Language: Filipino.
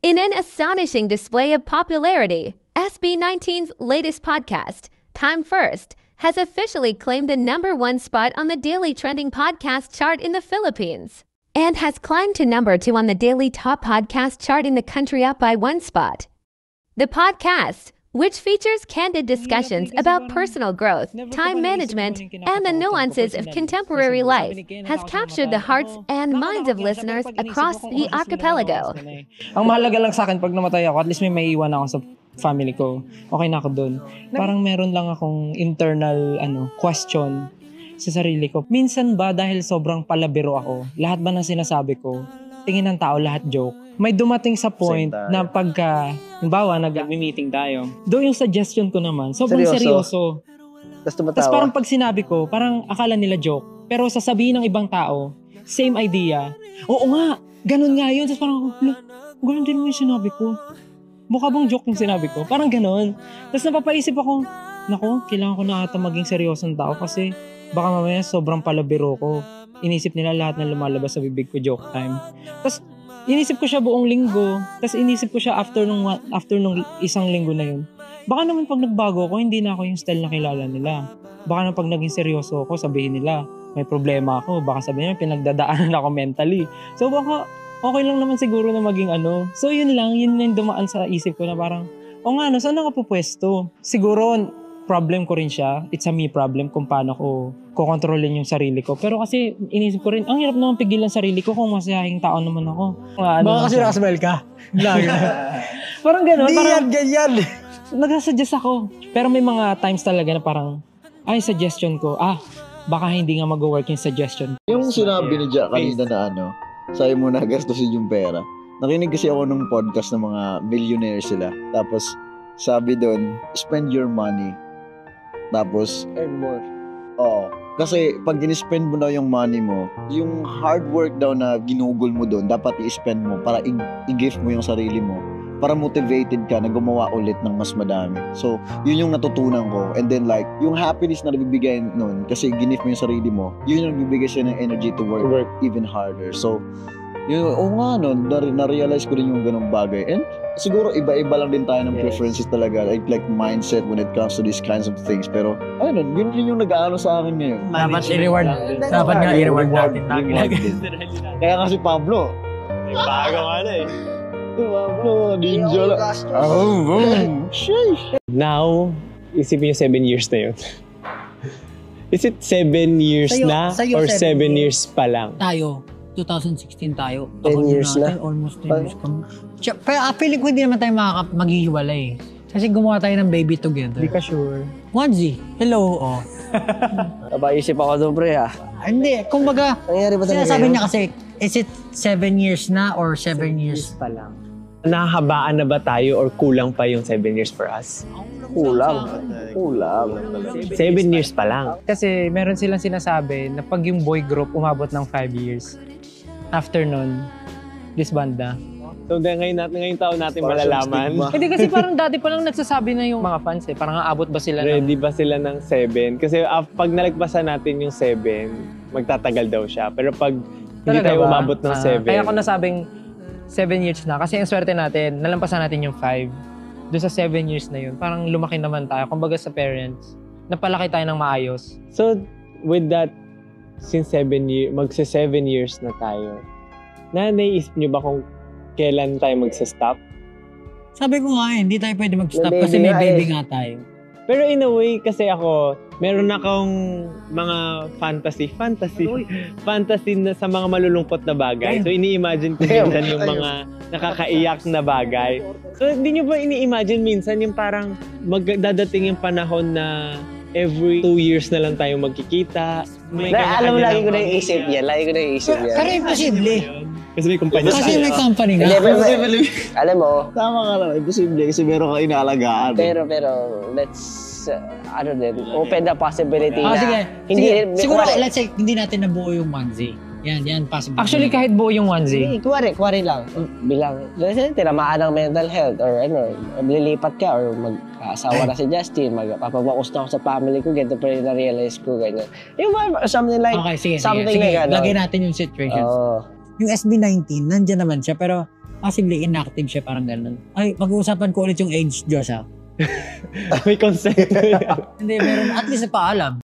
In an astonishing display of popularity, SB19's latest podcast, Time First, has officially claimed the #1 spot on the daily trending podcast chart in the Philippines and has climbed to #2 on the daily top podcast chart in the country, up by 1 spot. The podcast, which features candid discussions about personal growth, time management, and the nuances of contemporary life, has captured the hearts and minds of listeners across the archipelago. Ang mahalaga lang sa akin, pag namatay ako, at least may maiiwan ako sa family ko. Okay na ako dun. Parang meron lang akong internal question sa sarili ko. Minsan ba dahil sobrang palabiro ako, lahat ba ng sinasabi ko, tingin ng tao lahat joke? May dumating sa point na pagka, halimbawa, nag-meeting tayo, doon yung suggestion ko naman, sobrang seryoso. Tapos parang pag sinabi ko, parang akala nila joke. Pero sasabihin ng ibang tao, same idea. Oo nga, ganun nga yun. Tapos parang, ganun din mo yung sinabi ko. Mukha bang joke yung sinabi ko? Parang ganun. Tapos napapaisip ako, naku, kailangan ko na ata maging seryosong tao kasi baka mamaya sobrang palabiro ko. Inisip nila lahat na lumalabas sa bibig ko joke time. Tapos inisip ko siya buong linggo. Tapos inisip ko siya after nung isang linggo na yun. Baka naman pag nagbago ako, hindi na ako yung style na kilala nila. Baka naman pag naging seryoso ako, sabihin nila, may problema ako. Baka sabihin nila, pinagdadaanan ako mentally. So baka okay lang naman siguro na maging So yun lang, yun yung dumaan sa isip ko na parang, saan ako pupwesto? Siguro, problem ko rin siya. It's a me problem kung paano ko kukontrolin yung sarili ko. Pero kasi inisip ko rin, ang hirap naman pigilan sarili ko kung masayahing tao naman ako. Baka kasi nakasmile ka. Parang gano'n. Di yan, ganyan. Nag-suggest ako. Pero may mga times talaga na parang, suggestion ko, baka hindi nga mag-work yung suggestion. Yung sinabi ni Jack kanina na sa'yo mo nagastusin yung pera. Nakinig kasi ako ng podcast ng mga millionaire sila. Tapos, sabi doon, spend your money. Tapos, earn more. Oo. Kasi pag in-spend mo na yung money mo, yung hard work daw na ginugol mo doon, dapat i-spend mo para i-gift mo yung sarili mo. Para motivated ka na gumawa ulit ng mas madami. So, yun yung natutunan ko. And then yung happiness na nabibigay nun, kasi gift mo yung sarili mo, yun yung nagbibigay sa'yo ng energy to work even harder. So, na-realize ko rin yung ganung bagay. And siguro iba-iba lang din tayo ng preferences talaga, like mindset when it comes to these kinds of things. Pero yun yung nag-aano sa akin ngayon. Dapat i-reward. Dapat nga i-reward natin. Kaya nga si Pablo. Bago nga na Pablo, ninja lang. Now, isipin yung 7 years na yun. Is it 7 years na or 7 years pa lang? Tayo. 2016 tayo. 10 years na? Almost 10 years kami. Pero feeling ko hindi naman tayo maghihiwalay. Kasi gumawa tayo ng baby together. Hindi ka sure. Onesie. Hello. Napaisip ako doon, pre, Hindi. Kumbaga, sinasabi niya kasi, is it 7 years na or 7 years pa lang? Nahahabaan na ba tayo or kulang pa yung 7 years for us? Kulang. 7 years pa lang. Kasi meron silang sinasabi na pag yung boy group umabot ng 5 years, after nun, disband na. So ngayong taon natin malalaman. Hindi kasi parang dati pa lang nagsasabi na yung mga fans parang aabot ba sila ready ba sila ng 7? Kasi pag nalagpasan natin yung 7, magtatagal daw siya. Pero pag hindi tayo umabot ng 7. Kaya ako nasabing 7 years na. Kasi ang swerte natin, nalampasan natin yung 5. Doon sa 7 years na yun, parang lumaki naman tayo. Kumbaga sa parents, napalaki tayo ng maayos. So, with that, since 7 years, magsa-7 years na tayo, naisip nyo ba kung kailan tayo magsa-stop? Sabi ko nga hindi tayo pwede mag-stop kasi may baby nga tayo. Pero in a way, kasi ako, meron akong mga fantasy na sa mga malulungkot na bagay. So, ini-imagine ko minsan yung mga nakakaiyak na bagay. So, hindi nyo ba ini-imagine minsan yung parang magdadating yung panahon na every 2 years na lang tayo magkikita? Alam mo, lagi ko na yung isip yan. Pero imposible. Kasi may kumpanya. Kasi may company nga. Alam mo. Tama ka lang. Imposible kasi meron kang inaalagaan. Pero, let's, open the possibility na. Sige. Hindi, siguro, let's say, hindi natin nabuo yung onesie. Yan, possible. Actually, kahit buo yung onesie. Kuwari lang. Bilang, tinamaan ng mental health or lilipat ka or mag-asawa na si Justin, magpapabakus na ako sa family ko, ganito pa rin na-realize ko, ganyan. Yung something like, okay, sige. Something like, lagay natin yung situation. Oh. Yung SB19, nandyan naman siya, pero Possibly inactive siya, parang ganun. Ay, pag-uusapan ko ulit yung age, Josh, ha? May consent. Hindi, meron at least paalam.